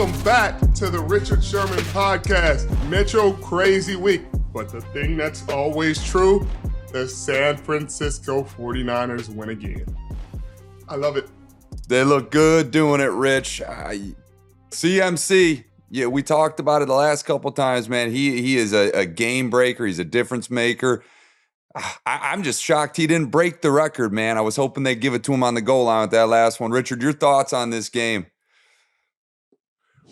Welcome back to the Richard Sherman podcast. Metro crazy week, but the thing that's always true, the San Francisco 49ers win again. I love it. They look good doing it, Rich. CMC, yeah, we talked about it the last couple times, man. He is a game breaker. He's a difference maker. I'm just shocked he didn't break the record, man. I was hoping they'd give it to him on the goal line with that last one. Richard, your thoughts on this game?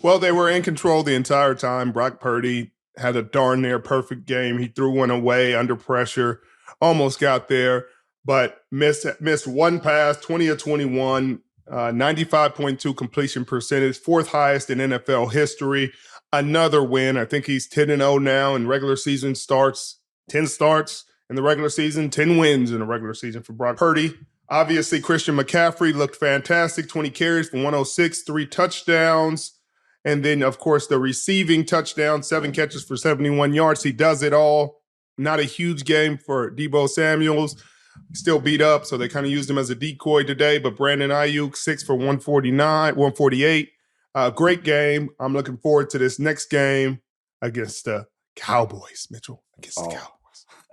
Well, they were in control the entire time. Brock Purdy had a darn near perfect game. He threw one away under pressure, almost got there, but missed one pass, 20 of 21, 95.2 completion percentage, fourth highest in NFL history. Another win. I think he's 10-0 now in regular season starts, 10 starts in the regular season, 10 wins in the regular season for Brock Purdy. Obviously, Christian McCaffrey looked fantastic, 20 carries for 106, 3 touchdowns. And then, of course, the receiving touchdown, 7 catches for 71 yards. He does it all. Not a huge game for Deebo Samuels. Still beat up, so they kind of used him as a decoy today. But Brandon Ayuk, 6 for 148. Great game. I'm looking forward to this next game against the Cowboys, Mitchell. Against the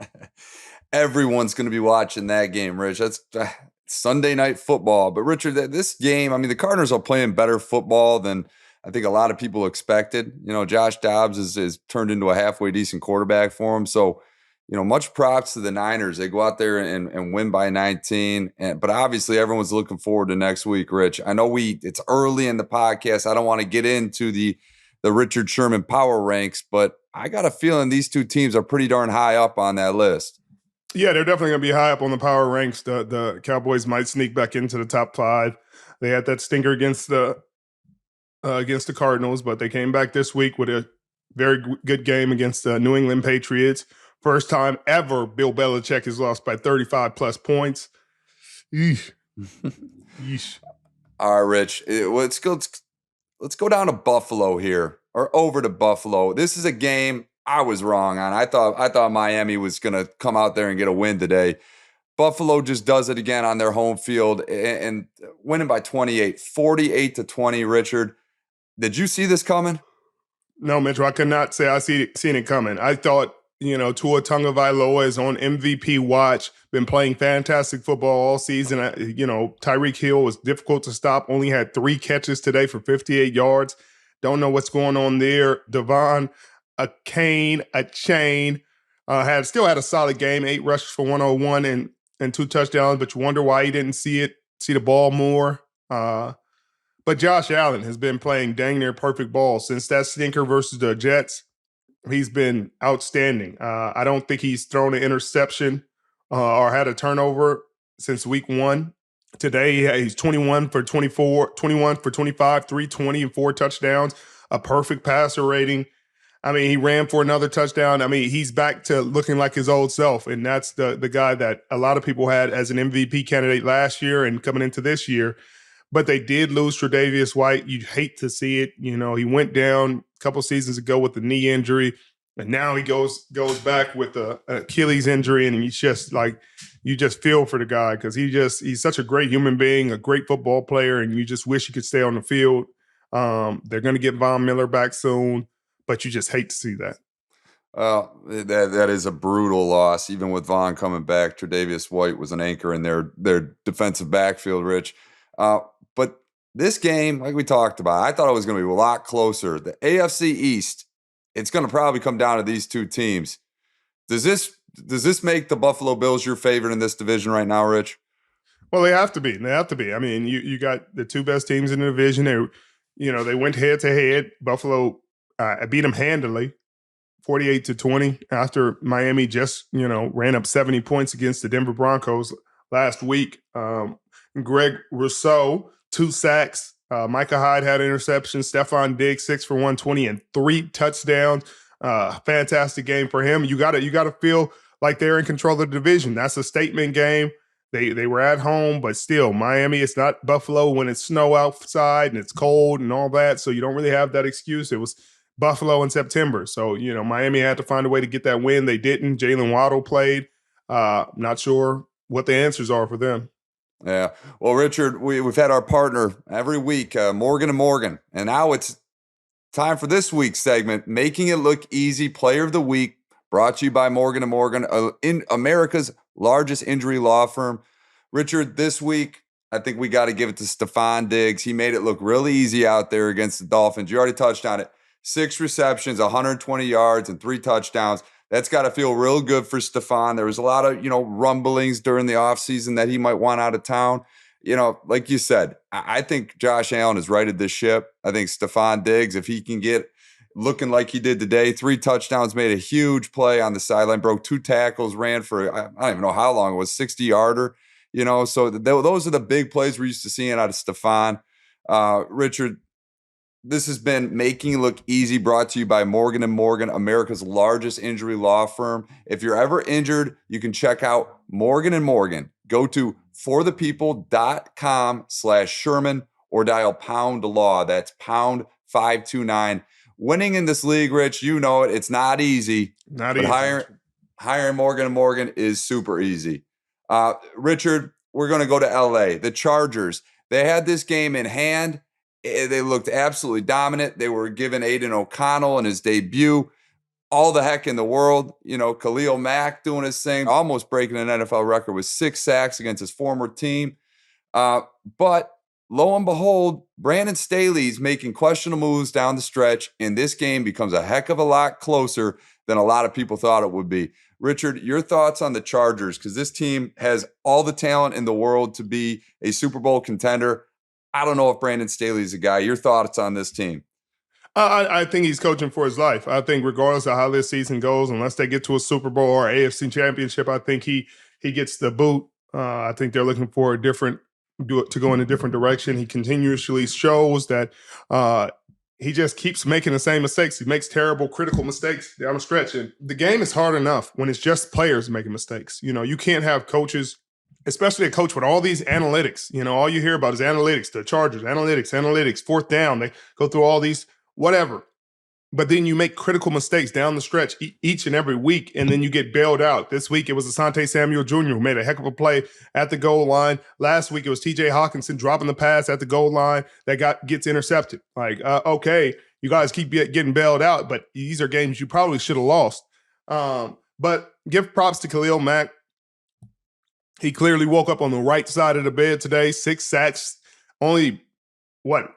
Cowboys. Everyone's going to be watching that game, Rich. That's Sunday night football. But, Richard, this game, I mean, the Cardinals are playing better football than I think a lot of people expected. You know, Josh Dobbs is turned into a halfway decent quarterback for him. So, you know, much props to the Niners. They go out there and win by 19. But obviously everyone's looking forward to next week, Rich. I know it's early in the podcast. I don't want to get into the Richard Sherman power ranks, but I got a feeling these two teams are pretty darn high up on that list. Yeah, they're definitely going to be high up on the power ranks. The Cowboys might sneak back into the top 5. They had that stinker against the Cardinals, but they came back this week with a very good game against the New England Patriots. First time ever Bill Belichick has lost by 35-plus points. Yeesh. Yeesh. All right, Rich, let's go down to Buffalo here, or over to Buffalo. This is a game I was wrong on. I thought Miami was going to come out there and get a win today. Buffalo just does it again on their home field and winning by 28, 48-20, Richard. Did you see this coming? No, Mitchell, I could not say I seen it coming. I thought, Tua Tagovailoa is on MVP watch, been playing fantastic football all season. Tyreek Hill was difficult to stop, only had 3 catches today for 58 yards. Don't know what's going on there. Devon, a chain, still had a solid game, 8 rushes for 101 and 2 touchdowns, but you wonder why he didn't see the ball more. But Josh Allen has been playing dang near perfect ball since that stinker versus the Jets. He's been outstanding. I don't think he's thrown an interception or had a turnover since week 1. Today, he's 21 for 25, 320 and 4 touchdowns, a perfect passer rating. I mean, he ran for another touchdown. I mean, he's back to looking like his old self, and that's the guy that a lot of people had as an MVP candidate last year and coming into this year. But they did lose Tre'Davious White. You'd hate to see it. He went down a couple seasons ago with a knee injury, and now he goes back with an Achilles injury, and you just feel for the guy because he's such a great human being, a great football player, and you just wish he could stay on the field. They're going to get Von Miller back soon, but you just hate to see that. Well, that is a brutal loss. Even with Von coming back, Tre'Davious White was an anchor in their defensive backfield, Rich. But this game, like we talked about, I thought it was going to be a lot closer. The AFC East, it's going to probably come down to these two teams. Does this make the Buffalo Bills your favorite in this division right now, Rich? Well, they have to be. I mean, you got the 2 best teams in the division. They went head to head. Buffalo beat them handily, 48-20, after Miami just, ran up 70 points against the Denver Broncos last week. Greg Rousseau, 2 sacks. Micah Hyde had an interception. Stefon Diggs, 6 for 120 and 3 touchdowns. Fantastic game for him. You got to feel like they're in control of the division. That's a statement game. They were at home, but still, Miami, it's not Buffalo when it's snow outside and it's cold and all that, so you don't really have that excuse. It was Buffalo in September. So, Miami had to find a way to get that win. They didn't. Jalen Waddle played. Not sure what the answers are for them. Yeah. Well, Richard, we've had our partner every week, Morgan & Morgan, and now it's Time for this week's segment, Making It Look Easy Player of the Week, brought to you by Morgan & Morgan, in America's largest injury law firm. Richard, this week, I think we got to give it to Stefon Diggs. He made it look really easy out there against the Dolphins. You already touched on it. 6 receptions, 120 yards, and 3 touchdowns. That's got to feel real good for Stefon. There was a lot of, rumblings during the offseason that he might want out of town. Like you said, I think Josh Allen has righted this ship. I think Stefon Diggs, if he can get looking like he did today, 3 touchdowns, made a huge play on the sideline, broke 2 tackles, ran for, I don't even know how long it was, 60-yarder. So those are the big plays we're used to seeing out of Stefon. Richard, this has been Making It Look Easy, brought to you by Morgan & Morgan, America's largest injury law firm. If you're ever injured, you can check out Morgan & Morgan. Go to forthepeople.com/Sherman or dial #law. That's #529. Winning in this league, Rich, you know it. It's not easy. Not but easy. Hiring Morgan & Morgan is super easy. Richard, we're going to go to L.A. The Chargers, they had this game in hand. They looked absolutely dominant. They were giving Aiden O'Connell in his debut all the heck in the world. Khalil Mack doing his thing, almost breaking an NFL record with 6 sacks against his former team. But lo and behold, Brandon Staley's making questionable moves down the stretch, and this game becomes a heck of a lot closer than a lot of people thought it would be. Richard, your thoughts on the Chargers, because this team has all the talent in the world to be a Super Bowl contender. I don't know if Brandon Staley's a guy. Your thoughts on this team? I think he's coaching for his life. I think regardless of how this season goes, unless they get to a Super Bowl or AFC Championship, I think he gets the boot. I think they're looking for to go in a different direction. He continuously shows that he just keeps making the same mistakes. He makes terrible, critical mistakes down the stretch. And the game is hard enough when it's just players making mistakes. You can't have coaches, especially a coach with all these analytics. All you hear about is analytics, the Chargers, analytics, fourth down. They go through all these whatever. But then you make critical mistakes down the stretch each and every week, and then you get bailed out. This week, it was Asante Samuel Jr. who made a heck of a play at the goal line. Last week, it was TJ Hawkinson dropping the pass at the goal line that gets intercepted. Okay, you guys keep getting bailed out, but these are games you probably should have lost. But give props to Khalil Mack. He clearly woke up on the right side of the bed today. 6 sacks, only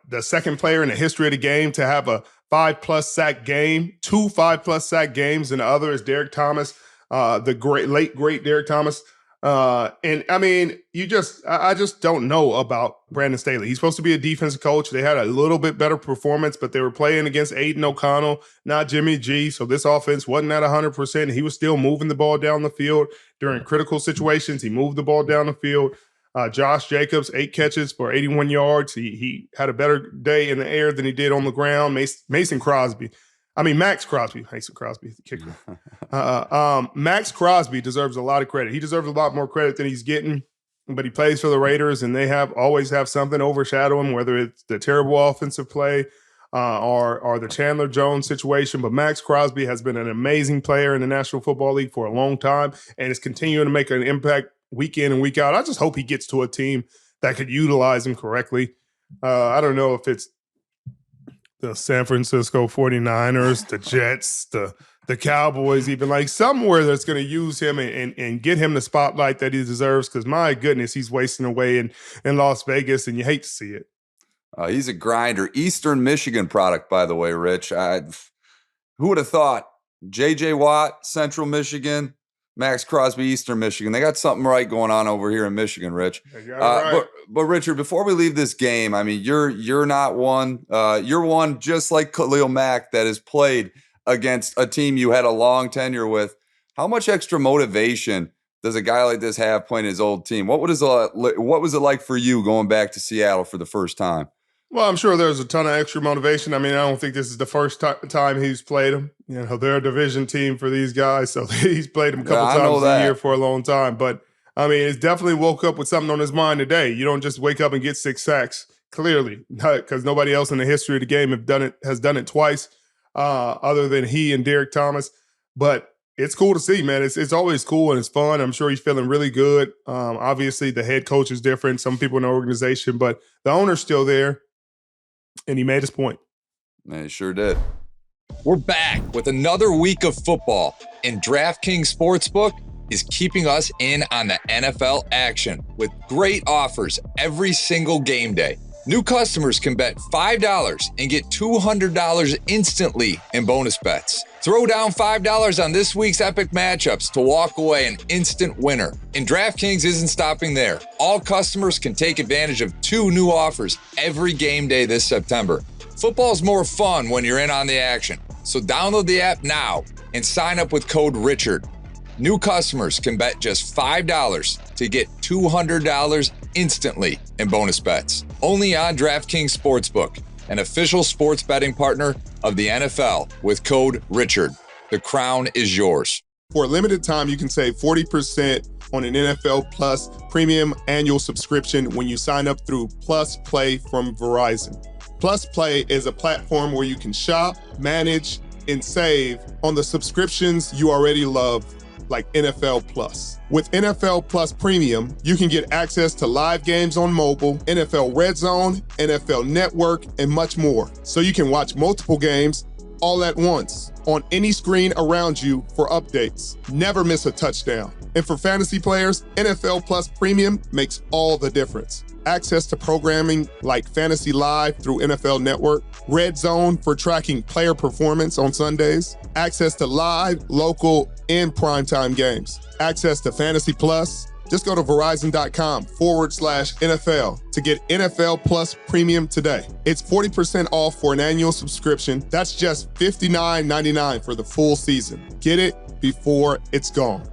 the second player in the history of the game to have a 5+ sack game, 2 5+ sack games, and the other is Derek Thomas, the late great Derek Thomas. And I mean, I just don't know about Brandon Staley. He's supposed to be a defensive coach. They had a little bit better performance, but they were playing against Aiden O'Connell, not Jimmy G. So this offense wasn't at 100%. He was still moving the ball down the field during critical situations. He moved the ball down the field. Josh Jacobs, 8 catches for 81 yards. He had a better day in the air than he did on the ground. Max Crosby, the kicker. Max Crosby deserves a lot of credit. He deserves a lot more credit than he's getting, but he plays for the Raiders, and they always have something overshadow him, whether it's the terrible offensive play or the Chandler Jones situation. But Max Crosby has been an amazing player in the National Football League for a long time and is continuing to make an impact week in and week out. I just hope he gets to a team that could utilize him correctly. I don't know if it's the San Francisco 49ers, the Jets, the Cowboys, even somewhere that's going to use him and get him the spotlight that he deserves, because my goodness, he's wasting away in Las Vegas, and you hate to see it. He's a grinder. Eastern Michigan product, by the way, Rich. Who would have thought? J.J. Watt, Central Michigan, Max Crosby, Eastern Michigan. They got something right going on over here in Michigan, Rich. Right. But Richard, before we leave this game, I mean, you're not one. You're one just like Khalil Mack that has played against a team you had a long tenure with. How much extra motivation does a guy like this have playing his old team? What was it like for you going back to Seattle for the first time? Well, I'm sure there's a ton of extra motivation. I mean, I don't think this is the first time he's played them. They're a division team for these guys, so he's played them a couple times a year for a long time. But, I mean, it's definitely woke up with something on his mind today. You don't just wake up and get 6 sacks, clearly, because nobody else in the history of the game has done it twice, other than he and Derek Thomas. But it's cool to see, man. It's always cool and it's fun. I'm sure he's feeling really good. Obviously, the head coach is different. Some people in the organization, but the owner's still there. And he made his point. They sure did. We're back with another week of football, and DraftKings Sportsbook is keeping us in on the NFL action with great offers every single game day. New customers can bet $5 and get $200 instantly in bonus bets. Throw down $5 on this week's epic matchups to walk away an instant winner. And DraftKings isn't stopping there. All customers can take advantage of 2 new offers every game day this September. Football's more fun when you're in on the action. So download the app now and sign up with code RICHARD. New customers can bet just $5 to get $200 instantly in bonus bets. Only on DraftKings Sportsbook, an official sports betting partner of the NFL, with code RICHARD. The crown is yours. For a limited time, you can save 40% on an NFL Plus premium annual subscription when you sign up through Plus Play from Verizon. Plus Play is a platform where you can shop, manage, and save on the subscriptions you already love, like NFL Plus. With NFL Plus Premium, you can get access to live games on mobile, NFL Red Zone, NFL Network, and much more. So you can watch multiple games all at once on any screen around you for updates. Never miss a touchdown. And for fantasy players, NFL Plus Premium makes all the difference. Access to programming like Fantasy Live through NFL Network, Red Zone for tracking player performance on Sundays, access to live, local, and primetime games, access to Fantasy Plus. Just go to verizon.com/NFL to get NFL Plus Premium today. It's 40% off for an annual subscription. That's just $59.99 for the full season. Get it before it's gone.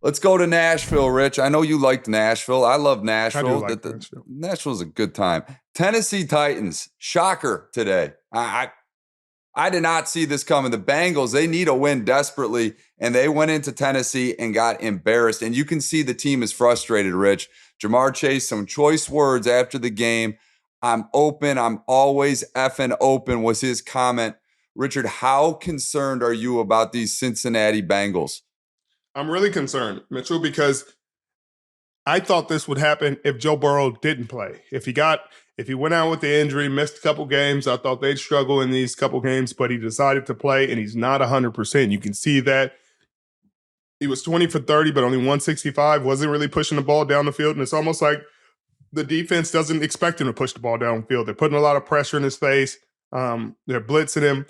Let's go to Nashville, Rich. I know you liked Nashville. I love Nashville. I do like Nashville. Nashville's a good time. Tennessee Titans, shocker today. I did not see this coming. The Bengals, they need a win desperately, and they went into Tennessee and got embarrassed. And you can see the team is frustrated, Rich. Jamar Chase, some choice words after the game. I'm open. I'm always effing open was his comment. Richard, how concerned are you about these Cincinnati Bengals? I'm really concerned, Mitchell, because I thought this would happen if Joe Burrow didn't play. If he went out with the injury, missed a couple games, I thought they'd struggle in these couple games, but he decided to play, and he's not 100%. You can see that. He was 20 for 30, but only 165, wasn't really pushing the ball down the field, and it's almost like the defense doesn't expect him to push the ball down the field. They're putting a lot of pressure in his face. They're blitzing him.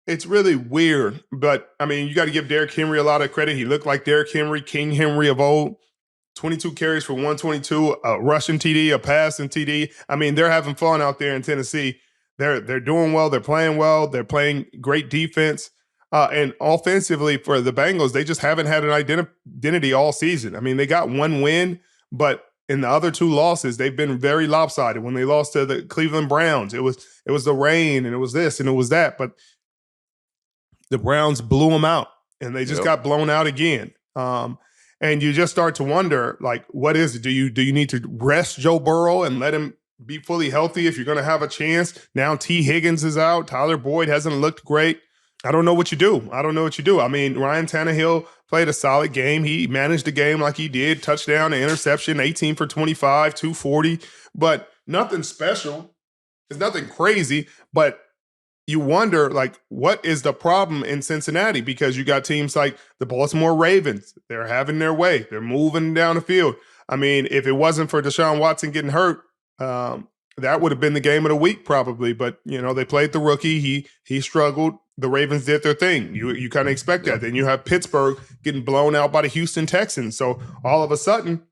It's really weird, but, I mean, you got to give Derrick Henry a lot of credit. He looked like Derrick Henry, King Henry of old. 22 carries for 122, a rushing TD, a passing TD. I mean, they're having fun out there in Tennessee. They're doing well. They're playing well. They're playing great defense. And offensively for the Bengals, they just haven't had an identity all season. I mean, they got one win, but in the other 2 losses, they've been very lopsided. When they lost to the Cleveland Browns, it was the rain, and it was this, and it was that. But the Browns blew them out, and they just got blown out again. And you just start to wonder, like, what is it? Do you need to rest Joe Burrow and let him be fully healthy if you're going to have a chance? Now T. Higgins is out. Tyler Boyd hasn't looked great. I don't know what you do. I mean, Ryan Tannehill played a solid game. He managed the game like he did. Touchdown and interception, 18 for 25, 240. But nothing special. It's nothing crazy. But you wonder, like, what is the problem in Cincinnati? Because you got teams like the Baltimore Ravens. They're having their way. They're moving down the field. I mean, if it wasn't for Deshaun Watson getting hurt, that would have been the game of the week probably. But, you know, they played the rookie. He struggled. The Ravens did their thing. You kind of expect that. Then you have Pittsburgh getting blown out by the Houston Texans. So all of a sudden,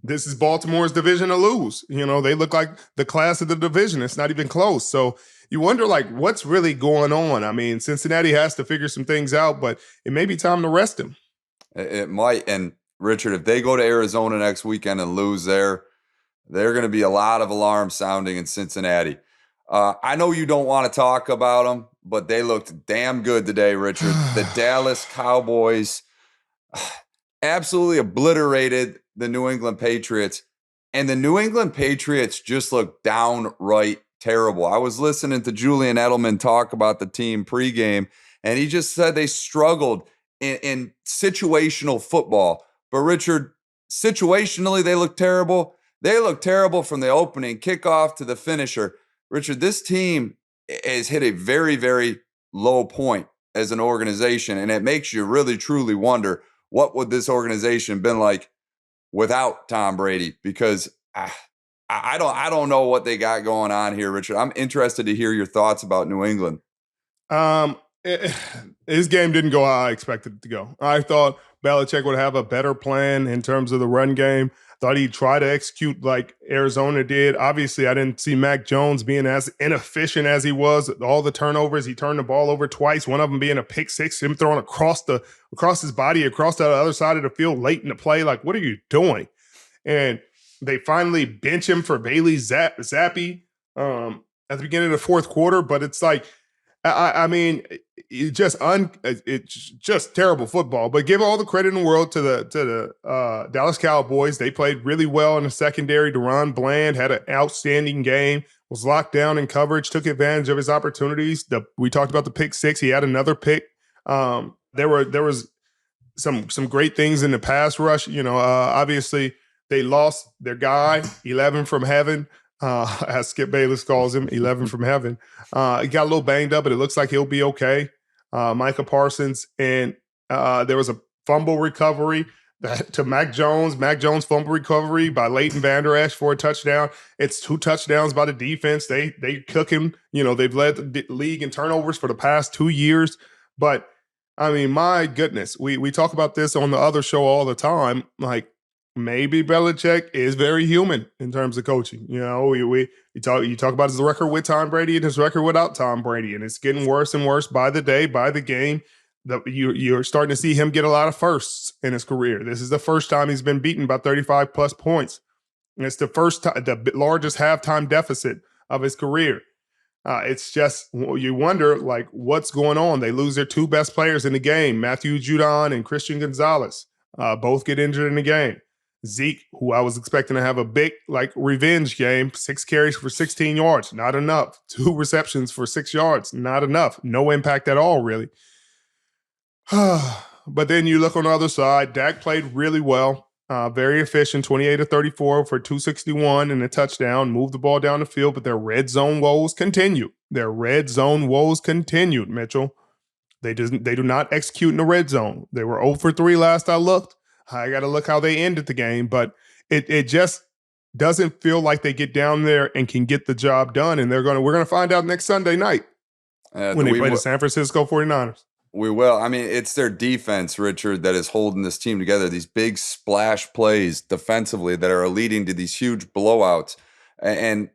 this is Baltimore's division to lose. You know, they look like the class of the division. It's not even close. So you wonder, like, what's really going on? I mean, Cincinnati has to figure some things out, but it may be time to rest him. It might. And Richard, if they go to Arizona next weekend and lose there are going to be a lot of alarms sounding in Cincinnati. I know you don't want to talk about them, but they looked damn good today, Richard. The Dallas Cowboys absolutely obliterated the New England Patriots, and the New England Patriots just looked downright terrible. I was listening to Julian Edelman talk about the team pregame, and he just said they struggled in situational football. But Richard, situationally, they look terrible. They look terrible from the opening kickoff to the finisher. Richard, this team has hit a very, very low point as an organization, and it makes you really, truly wonder what would this organization been like without Tom Brady, because I don't know what they got going on here, Richard. I'm interested to hear your thoughts about New England. His game didn't go how I expected it to go. I thought Belichick would have a better plan in terms of the run game. Thought he'd try to execute like Arizona did. Obviously, I didn't see Mac Jones being as inefficient as he was. All the turnovers, he turned the ball over twice, one of them being a pick six, him throwing across his body, across the other side of the field late in the play. Like, what are you doing? And they finally bench him for Bailey Zappi at the beginning of the fourth quarter. But it's like, I mean, it's just terrible football. But give all the credit in the world to the Dallas Cowboys. They played really well in the secondary. Deron Bland had an outstanding game. Was locked down in coverage. Took advantage of his opportunities. We talked about the pick six. He had another pick. There was some great things in the pass rush. Obviously they lost their guy, 11 from heaven. As Skip Bayless calls him, 11 from heaven. He got a little banged up, but it looks like he'll be okay. Micah Parsons, and there was a fumble recovery to Mac Jones. Mac Jones fumble recovery by Leighton Vander Esch for a touchdown. It's 2 touchdowns by the defense. They cook him. They've led the league in turnovers for the past 2 years. But I mean, my goodness, we talk about this on the other show all the time. Like, maybe Belichick is very human in terms of coaching. You talk about his record with Tom Brady and his record without Tom Brady, and it's getting worse and worse by the day, by the game. You're starting to see him get a lot of firsts in his career. This is the first time he's been beaten by 35 plus points. And it's the first time, the largest halftime deficit of his career. It's just, you wonder, like, what's going on? They lose their 2 best players in the game, Matthew Judon and Christian Gonzalez. Both get injured in the game. Zeke, who I was expecting to have a big, revenge game, 6 carries for 16 yards, not enough. 2 receptions for 6 yards, not enough. No impact at all, really. But then you look on the other side, Dak played really well, very efficient, 28 of 34 for 261 and a touchdown, moved the ball down the field, but their red zone woes continued. Mitchell. They do not execute in the red zone. They were 0 for 3 last I looked. I got to look how they ended the game, but it just doesn't feel like they get down there and can get the job done. And we're going to find out next Sunday night when they play the San Francisco 49ers. We will. I mean, it's their defense, Richard, that is holding this team together. These big splash plays defensively that are leading to these huge blowouts. And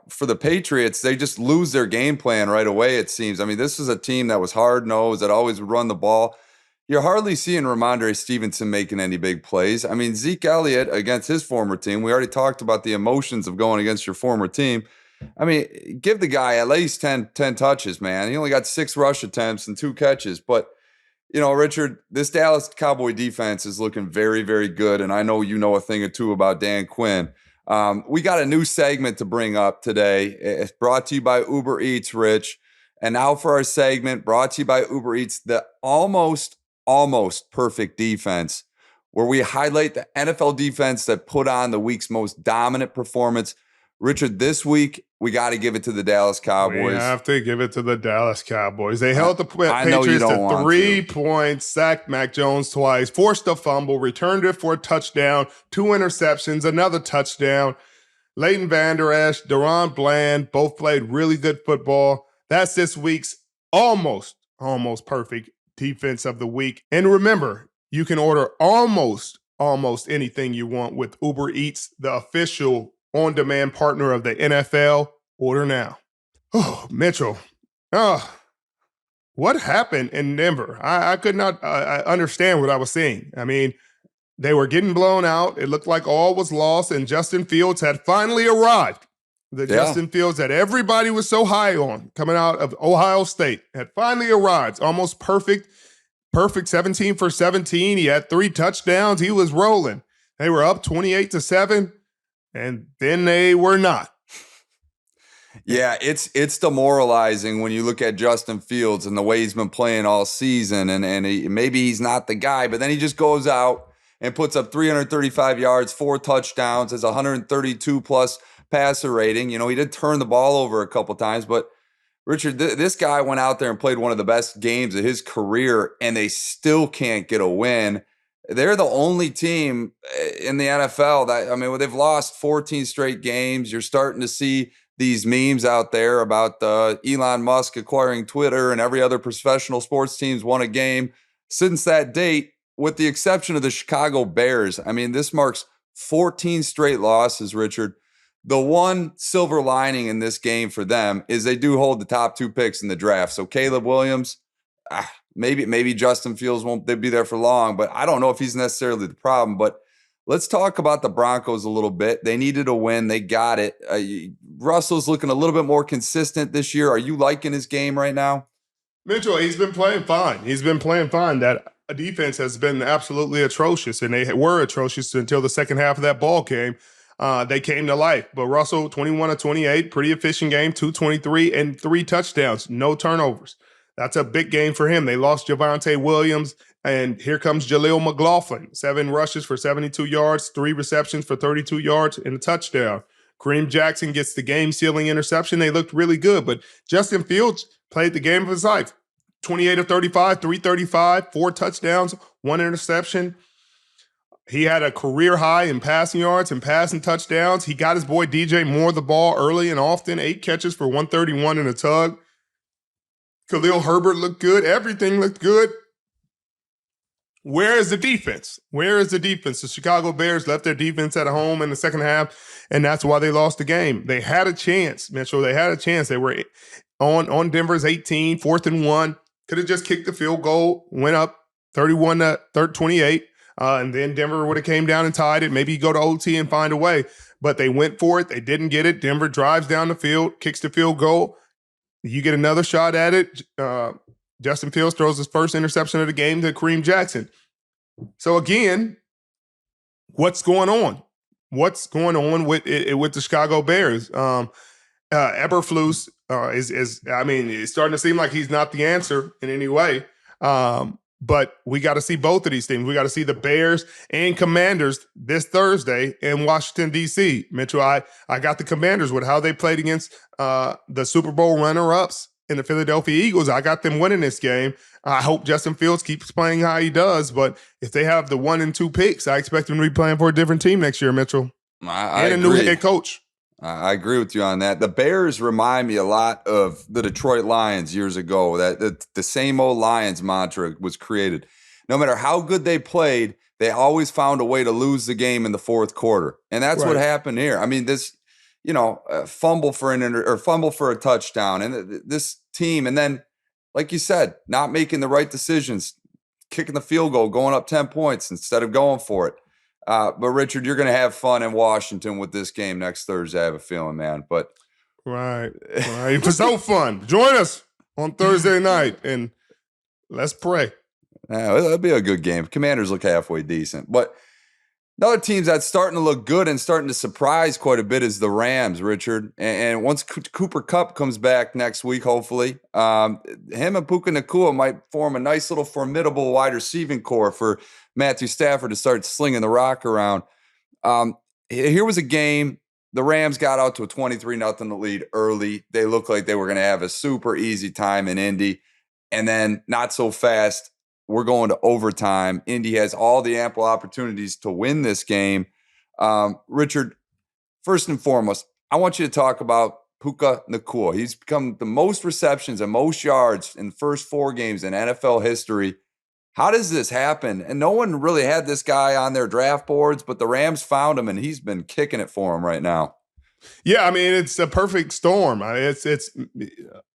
for the Patriots, they just lose their game plan right away, it seems. I mean, this is a team that was hard-nosed, that always would run the ball. You're hardly seeing Ramondre Stevenson making any big plays. I mean, Zeke Elliott against his former team, we already talked about the emotions of going against your former team. I mean, give the guy at least 10 touches, man. He only got 6 rush attempts and 2 catches. But, Richard, this Dallas Cowboy defense is looking very, very good. And I know you know a thing or two about Dan Quinn. We got a new segment to bring up today. It's brought to you by Uber Eats, Rich. And now for our segment brought to you by Uber Eats, the almost perfect defense, where we highlight the NFL defense that put on the week's most dominant performance. Richard, this week, we got to give it to the Dallas Cowboys. We have to give it to the Dallas Cowboys. They held the Patriots to 3 points, sacked Mac Jones twice, forced a fumble, returned it for a touchdown, 2 interceptions, another touchdown. Leighton Vander Esch, Deron Bland, both played really good football. That's this week's almost perfect defense of the week. And remember, you can order almost anything you want with Uber Eats, the official on-demand partner of the NFL. Order now. Oh, Mitchell. What happened in Denver? I could not understand what I was seeing. I mean, they were getting blown out. It looked like all was lost, and Justin Fields had finally arrived. Justin Fields that everybody was so high on coming out of Ohio State had finally arrived. Almost perfect 17 for 17. He had 3 touchdowns. He was rolling. They were up 28-7, and then they were not. Yeah, it's demoralizing when you look at Justin Fields and the way he's been playing all season, and maybe he's not the guy, but then he just goes out and puts up 335 yards, 4 touchdowns, has 132 plus passer rating. You know, he did turn the ball over a couple times, but Richard, this guy went out there and played one of the best games of his career, and they still can't get a win. They're the only team in the NFL that, I mean, they've lost 14 straight games. You're starting to see these memes out there about Elon Musk acquiring Twitter, and every other professional sports team's won a game since that date, with the exception of the Chicago Bears. I mean, this marks 14 straight losses, Richard. The one silver lining in this game for them is they do hold the top 2 picks in the draft. So Caleb Williams, maybe Justin Fields won't be there for long, but I don't know if he's necessarily the problem. But let's talk about the Broncos a little bit. They needed a win. They got it. Russell's looking a little bit more consistent this year. Are you liking his game right now? Mitchell, he's been playing fine. That defense has been absolutely atrocious, and they were atrocious until the second half of that ball game. They came to life. But Russell, 21 of 28, pretty efficient game, 223 and 3 touchdowns, no turnovers. That's a big game for him. They lost Javonte Williams, and here comes Jaleel McLaughlin, 7 rushes for 72 yards, 3 receptions for 32 yards, and a touchdown. Kareem Jackson gets the game-sealing interception. They looked really good, but Justin Fields played the game of his life. 28 of 35, 335, 4 touchdowns, 1 interception. He had a career high in passing yards and passing touchdowns. He got his boy DJ Moore the ball early and often, 8 catches for 131 and a tug. Khalil Herbert looked good. Everything looked good. Where is the defense? The Chicago Bears left their defense at home in the second half, and that's why they lost the game. They had a chance, Mitchell. They had a chance. They were on Denver's 18, 4th and 1. Could have just kicked the field goal, went up 31 to 28. And then Denver would have came down and tied it. Maybe go to OT and find a way. But they went for it. They didn't get it. Denver drives down the field, kicks the field goal. You get another shot at it. Justin Fields throws his first interception of the game to Kareem Jackson. So again, what's going on? What's going on with the Chicago Bears? Eberflus it's starting to seem like he's not the answer in any way. But we got to see both of these teams. We got to see the Bears and Commanders this Thursday in Washington, D.C. Mitchell, I got the Commanders with how they played against the Super Bowl runner-ups in the Philadelphia Eagles. I got them winning this game. I hope Justin Fields keeps playing how he does. But if they have the 1 and 2 picks, I expect them to be playing for a different team next year, Mitchell. I and agree. A new head coach. I agree with you on that. The Bears remind me a lot of the Detroit Lions years ago. That the same old Lions mantra was created. No matter how good they played, they always found a way to lose the game in the fourth quarter, and that's what happened here. I mean, this, fumble for a touchdown, and this team, and then, like you said, not making the right decisions, kicking the field goal, going up 10 points instead of going for it. But Richard, you're going to have fun in Washington with this game next Thursday, I have a feeling, man. But right. It was so fun. Join us on Thursday night, and let's pray. It'll be a good game. Commanders look halfway decent. But another team that's starting to look good and starting to surprise quite a bit is the Rams, Richard. And once Cooper Kupp comes back next week, hopefully, him and Puka Nacua might form a nice little formidable wide receiving core for Matthew Stafford to start slinging the rock around. Here was a game. The Rams got out to a 23-0 lead early. They looked like they were going to have a super easy time in Indy. And then not so fast. We're going to overtime. Indy has all the ample opportunities to win this game. Richard, first and foremost, I want you to talk about Puka Nacua. He's become the most receptions and most yards in the first 4 games in NFL history. How does this happen? And no one really had this guy on their draft boards, but the Rams found him, and he's been kicking it for him right now. Yeah, I mean, it's a perfect storm. It's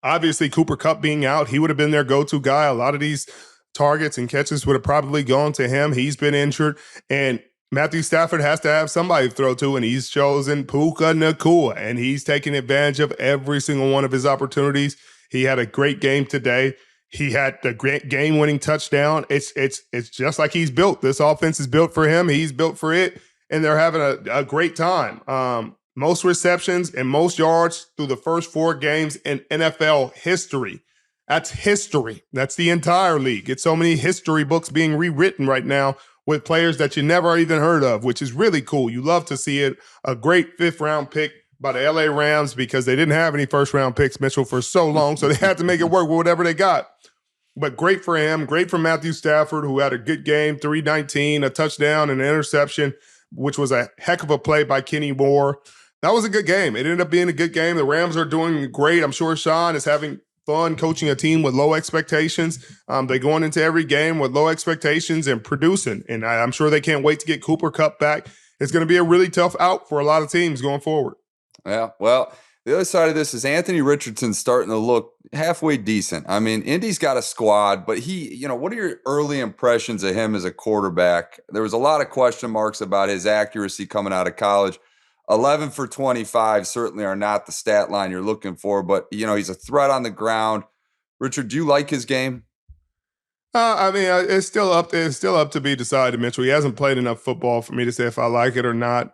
obviously Cooper Kupp being out. He would have been their go-to guy. A lot of these targets and catches would have probably gone to him. He's been injured, and Matthew Stafford has to have somebody to throw to, and he's chosen Puka Nacua, and he's taking advantage of every single one of his opportunities. He had a great game today. He had the great game-winning touchdown. It's just like he's built. This offense is built for him. He's built for it, and they're having a great time. Most receptions and most yards through the first 4 games in NFL history. That's history. That's the entire league. It's so many history books being rewritten right now with players that you never even heard of, which is really cool. You love to see it. A great 5th-round pick by the LA Rams because they didn't have any first-round picks, Mitchell, for so long, so they had to make it work with whatever they got. But great for him. Great for Matthew Stafford, who had a good game, 319, a touchdown, and an interception, which was a heck of a play by Kenny Moore. That was a good game. It ended up being a good game. The Rams are doing great. I'm sure Sean is having fun coaching a team with low expectations. They're going into every game with low expectations and producing. And I'm sure they can't wait to get Cooper Kupp back. It's going to be a really tough out for a lot of teams going forward. Yeah, well, the other side of this is Anthony Richardson's starting to look halfway decent. I mean, Indy's got a squad, but what are your early impressions of him as a quarterback? There was a lot of question marks about his accuracy coming out of college. 11 for 25 certainly are not the stat line you're looking for, but, he's a threat on the ground. Richard, do you like his game? It's still up there. It's still up to be decided, Mitchell. He hasn't played enough football for me to say if I like it or not.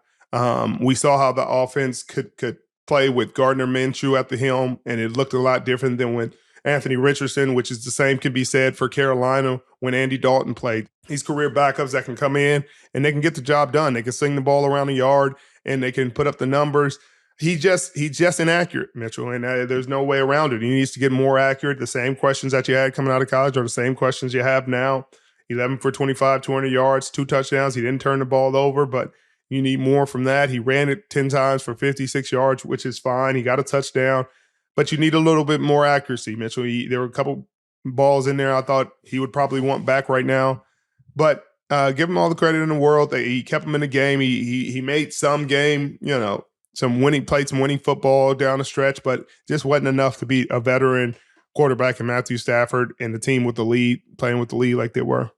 We saw how the offense could play with Gardner Minshew at the helm, and it looked a lot different than when Anthony Richardson, which is the same can be said for Carolina when Andy Dalton played. These career backups that can come in and they can get the job done. They can sling the ball around the yard and they can put up the numbers. He's just inaccurate, Mitchell, and there's no way around it. He needs to get more accurate. The same questions that you had coming out of college are the same questions you have now. 11 for 25, 200 yards, 2 touchdowns. He didn't turn the ball over, but you need more from that. He ran it 10 times for 56 yards, which is fine. He got a touchdown, but you need a little bit more accuracy, Mitchell. There were a couple balls in there I thought he would probably want back right now, but give him all the credit in the world. He kept him in the game. He made some game, played some winning football down the stretch, but just wasn't enough to beat a veteran quarterback in Matthew Stafford and the team with the lead, playing with the lead like they were.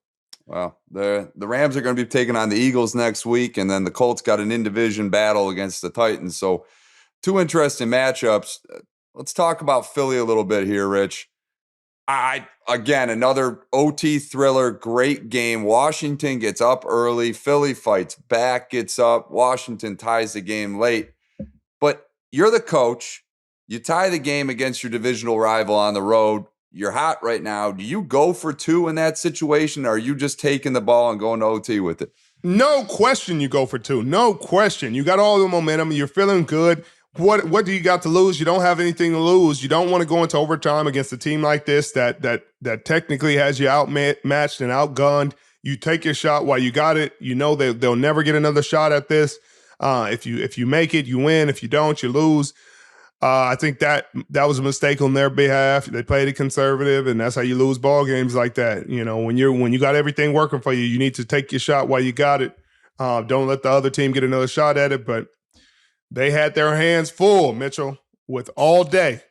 Well, the Rams are going to be taking on the Eagles next week, and then the Colts got an in-division battle against the Titans. So 2 interesting matchups. Let's talk about Philly a little bit here, Rich. Again, another OT thriller, great game. Washington gets up early. Philly fights back, gets up. Washington ties the game late. But you're the coach. You tie the game against your divisional rival on the road. You're hot right now. Do you go for 2 in that situation, or are you just taking the ball and going to OT with it? No question you go for 2. No question. You got all the momentum. You're feeling good. What do you got to lose? You don't have anything to lose. You don't want to go into overtime against a team like this that technically has you outmatched and outgunned. You take your shot while you got it. You know they'll never get another shot at this. If you make it, you win. If you don't, you lose. I think that was a mistake on their behalf. They played it conservative, and that's how you lose ball games like that. When you got everything working for you, you need to take your shot while you got it. Don't let the other team get another shot at it. But they had their hands full, Mitchell, with all day,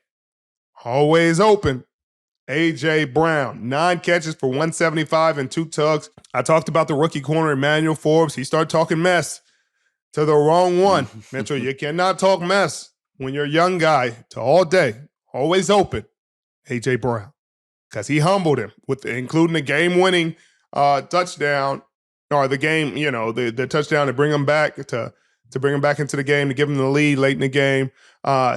always open. A.J. Brown, 9 catches for 175 and 2 tugs. I talked about the rookie corner, Emmanuel Forbes. He started talking mess to the wrong one. Mitchell, you cannot talk mess when you're a young guy to all day, always open, A.J. Brown, because he humbled him, including the game-winning touchdown, or the game, the touchdown to bring him back to bring him back into the game, to give him the lead late in the game.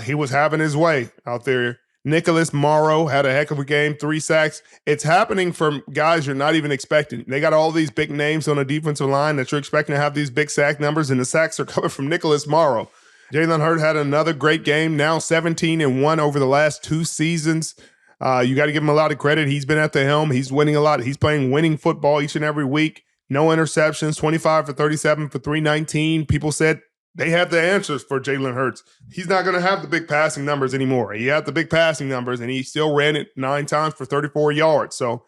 He was having his way out there. Nicholas Morrow had a heck of a game, 3 sacks. It's happening from guys you're not even expecting. They got all these big names on the defensive line that you're expecting to have these big sack numbers, and the sacks are coming from Nicholas Morrow. Jalen Hurts had another great game, now 17-1 over the last 2 seasons. You got to give him a lot of credit. He's been at the helm. He's winning a lot. He's playing winning football each and every week. No interceptions, 25 for 37 for 319. People said they have the answers for Jalen Hurts. He's not going to have the big passing numbers anymore. He had the big passing numbers, and he still ran it 9 times for 34 yards. So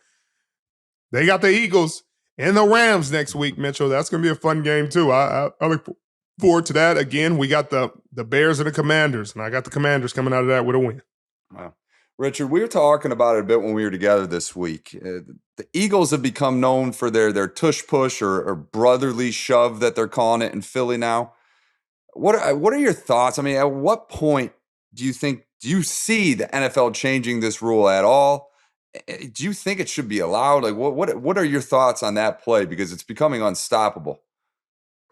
they got the Eagles and the Rams next week, Mitchell. That's going to be a fun game, too. I look forward to that. Again, we got the Bears and the Commanders, and I got the Commanders coming out of that with a win. Wow. Richard, we were talking about it a bit when we were together this week. The Eagles have become known for their tush push or brotherly shove that they're calling it in Philly now. What are your thoughts? I mean, at what point do you see the NFL changing this rule at all? Do you think it should be allowed? Like, what are your thoughts on that play? Because it's becoming unstoppable.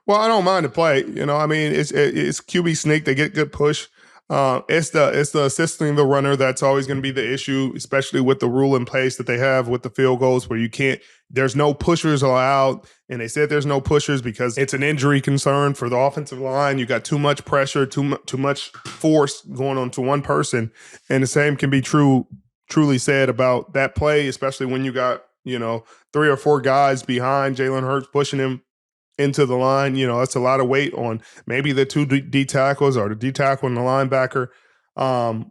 Well, I don't mind the play. It's QB sneak. They get good push. It's the assisting the runner that's always going to be the issue, especially with the rule in place that they have with the field goals, where there's no pushers allowed, and they said there's no pushers because it's an injury concern for the offensive line. You got too much pressure, too much force going on to one person, and the same can be truly said about that play, especially when you got 3 or 4 guys behind Jalen Hurts pushing him into the line. That's a lot of weight on maybe the 2 D tackles or the D tackle and the linebacker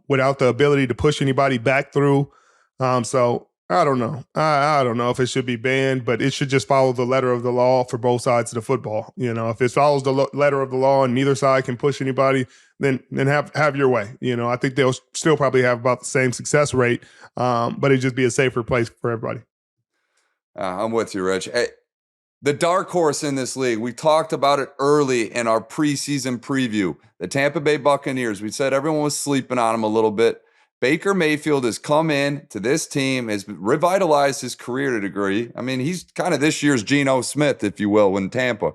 without the ability to push anybody back through. So I don't know. I don't know if it should be banned, but it should just follow the letter of the law for both sides of the football. If it follows the letter of the law and neither side can push anybody, then have your way. I think they'll still probably have about the same success rate, but it'd just be a safer place for everybody. I'm with you, Rich. Hey, the dark horse in this league, we talked about it early in our preseason preview. The Tampa Bay Buccaneers, we said everyone was sleeping on them a little bit. Baker Mayfield has come in to this team, has revitalized his career to a degree. I mean, he's kind of this year's Geno Smith, if you will, in Tampa.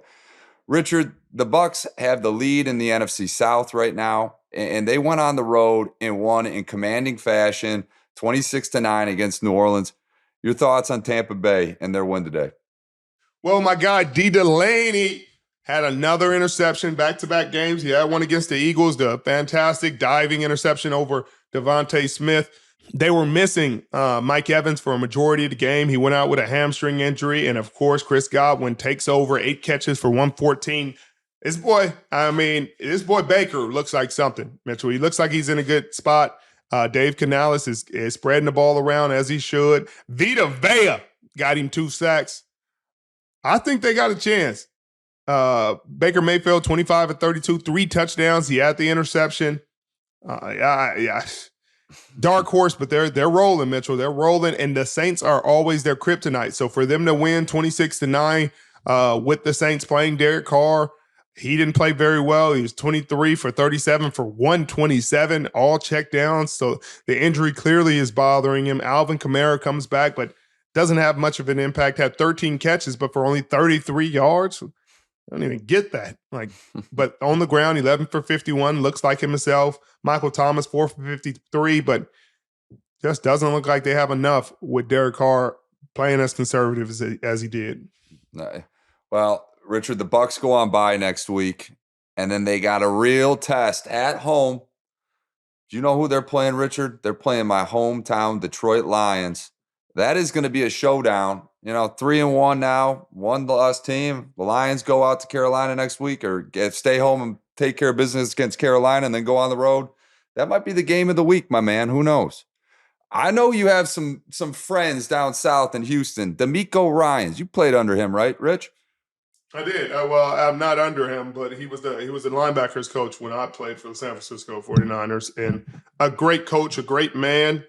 Richard, the Bucs have the lead in the NFC South right now, and they went on the road and won in commanding fashion, 26-9 against New Orleans. Your thoughts on Tampa Bay and their win today? Well, my guy, D. Delaney had another interception, back-to-back games. He had one against the Eagles, the fantastic diving interception over Devontae Smith. They were missing Mike Evans for a majority of the game. He went out with a hamstring injury. And, of course, Chris Godwin takes over, 8 catches for 114. This boy Baker looks like something, Mitchell. He looks like he's in a good spot. Dave Canales is spreading the ball around as he should. Vita Vea got him 2 sacks. I think they got a chance. Baker Mayfield, 25 of 32, 3 touchdowns. He had the interception. Yeah. Dark horse, but they're rolling, Mitchell. They're rolling, and the Saints are always their kryptonite. So for them to win 26-9 with the Saints playing Derek Carr, he didn't play very well. He was 23 for 37 for 127, all check downs. So the injury clearly is bothering him. Alvin Kamara comes back, but doesn't have much of an impact. Had 13 catches, but for only 33 yards. I don't even get that. But on the ground, 11 for 51, looks like himself. Michael Thomas, 4 for 53, but just doesn't look like they have enough with Derek Carr playing as conservative as he did. Well, Richard, the Bucs go on bye next week, and then they got a real test at home. Do you know who they're playing, Richard? They're playing my hometown Detroit Lions. That is going to be a showdown. 3-1 now, 1-loss team. The Lions go out to Carolina next week, or stay home and take care of business against Carolina and then go on the road. That might be the game of the week, my man. Who knows? I know you have some friends down south in Houston. D'Amico Ryans. You played under him, right, Rich? I did. Well, I'm not under him, but he was the linebackers coach when I played for the San Francisco 49ers, and a great coach, a great man.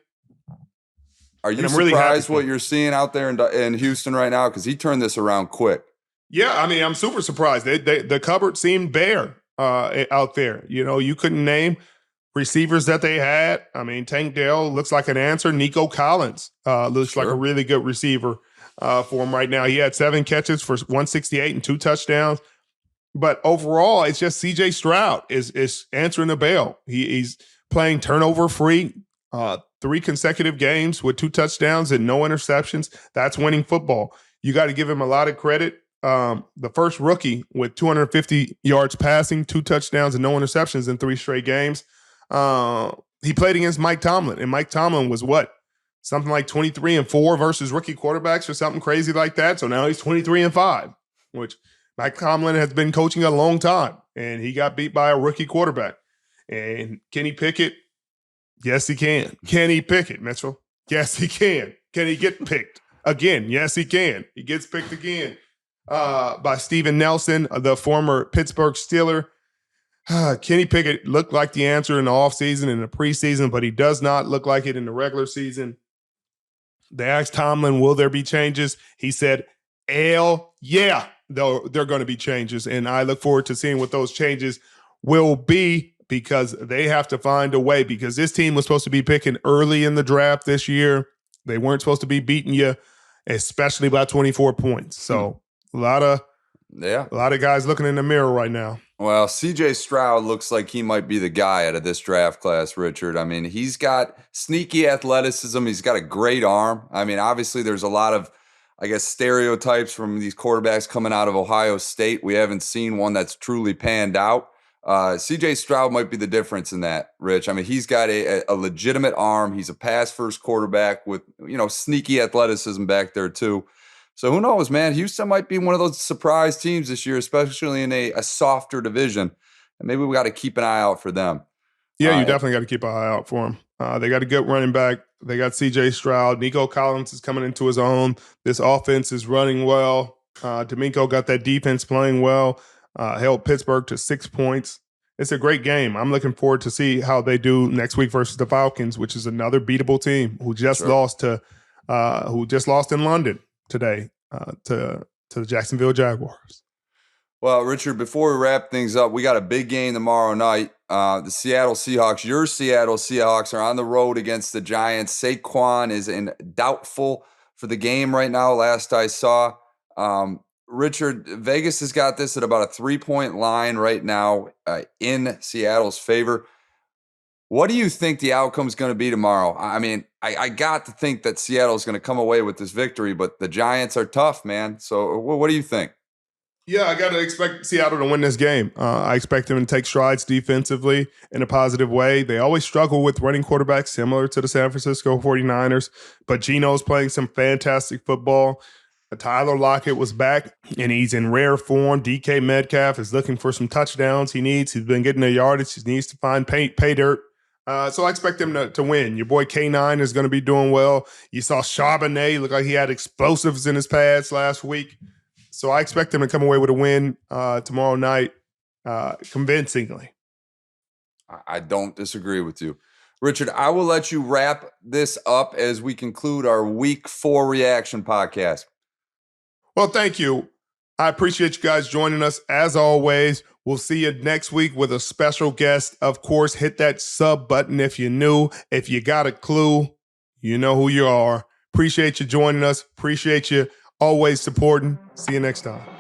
Are you surprised what you're seeing out there in Houston right now? Because he turned this around quick. Yeah, I mean, I'm super surprised. The cupboard seemed bare out there. You couldn't name receivers that they had. I mean, Tank Dell looks like an answer. Nico Collins looks like a really good receiver for him right now. He had 7 catches for 168 and 2 touchdowns. But overall, it's just C.J. Stroud is answering the bell. He's playing turnover-free. 3 consecutive games with 2 touchdowns and no interceptions. That's winning football. You got to give him a lot of credit. The first rookie with 250 yards passing, 2 touchdowns and no interceptions in 3 straight games. He played against Mike Tomlin, and Mike Tomlin was something like 23-4 versus rookie quarterbacks or something crazy like that. So now he's 23-5, which Mike Tomlin has been coaching a long time, and he got beat by a rookie quarterback. And Kenny Pickett, yes, he can. Can he pick it, Mitchell? Yes, he can. Can he get picked again? Yes, he can. He gets picked again by Steven Nelson, the former Pittsburgh Steeler. Kenny Pickett looked like the answer in the offseason and the preseason, but he does not look like it in the regular season. They asked Tomlin, will there be changes? He said, hell yeah, there are going to be changes. And I look forward to seeing what those changes will be, because they have to find a way, because this team was supposed to be picking early in the draft this year. They weren't supposed to be beating you, especially by 24 points. So a lot of Yeah. A lot of guys looking in the mirror right now. Well, CJ Stroud looks like he might be the guy out of this draft class, Richard. I mean, he's got sneaky athleticism. He's got a great arm. I mean, obviously, there's a lot of, I guess, stereotypes from these quarterbacks coming out of Ohio State. We haven't seen one that's truly panned out. CJ Stroud might be the difference in that, Rich. I mean, he's got a legitimate arm. He's a pass-first quarterback with, sneaky athleticism back there, too. So who knows, man? Houston might be one of those surprise teams this year, especially in a softer division. And maybe we got to keep an eye out for them. Yeah, you definitely got to keep an eye out for them. They got a good running back. They got C.J. Stroud. Nico Collins is coming into his own. This offense is running well. D'Amico got that defense playing well. Held Pittsburgh to 6 points. It's a great game. I'm looking forward to see how they do next week versus the Falcons, which is another beatable team who just lost in London today to the Jacksonville Jaguars. Well, Richard, before we wrap things up, we got a big game tomorrow night. The Seattle Seahawks, your Seattle Seahawks, are on the road against the Giants. Saquon is doubtful for the game right now, last I saw. Richard, Vegas has got this at about a 3-point line right now in Seattle's favor. What do you think the outcome is going to be tomorrow? I mean, I got to think that Seattle is going to come away with this victory, but the Giants are tough, man. So what do you think? Yeah, I got to expect Seattle to win this game. I expect them to take strides defensively in a positive way. They always struggle with running quarterbacks similar to the San Francisco 49ers, but Geno's playing some fantastic football. Tyler Lockett was back, and he's in rare form. DK Metcalf is looking for some touchdowns he needs. He's been getting the yardage. He needs to find pay dirt. So I expect him to win. Your boy K9 is going to be doing well. You saw Charbonnet look like he had explosives in his pads last week. So I expect him to come away with a win tomorrow night convincingly. I don't disagree with you. Richard, I will let you wrap this up as we conclude our Week 4 reaction podcast. Well, thank you. I appreciate you guys joining us. As always, we'll see you next week with a special guest. Of course, hit that sub button if you're new. If you got a clue, you know who you are. Appreciate you joining us. Appreciate you always supporting. See you next time.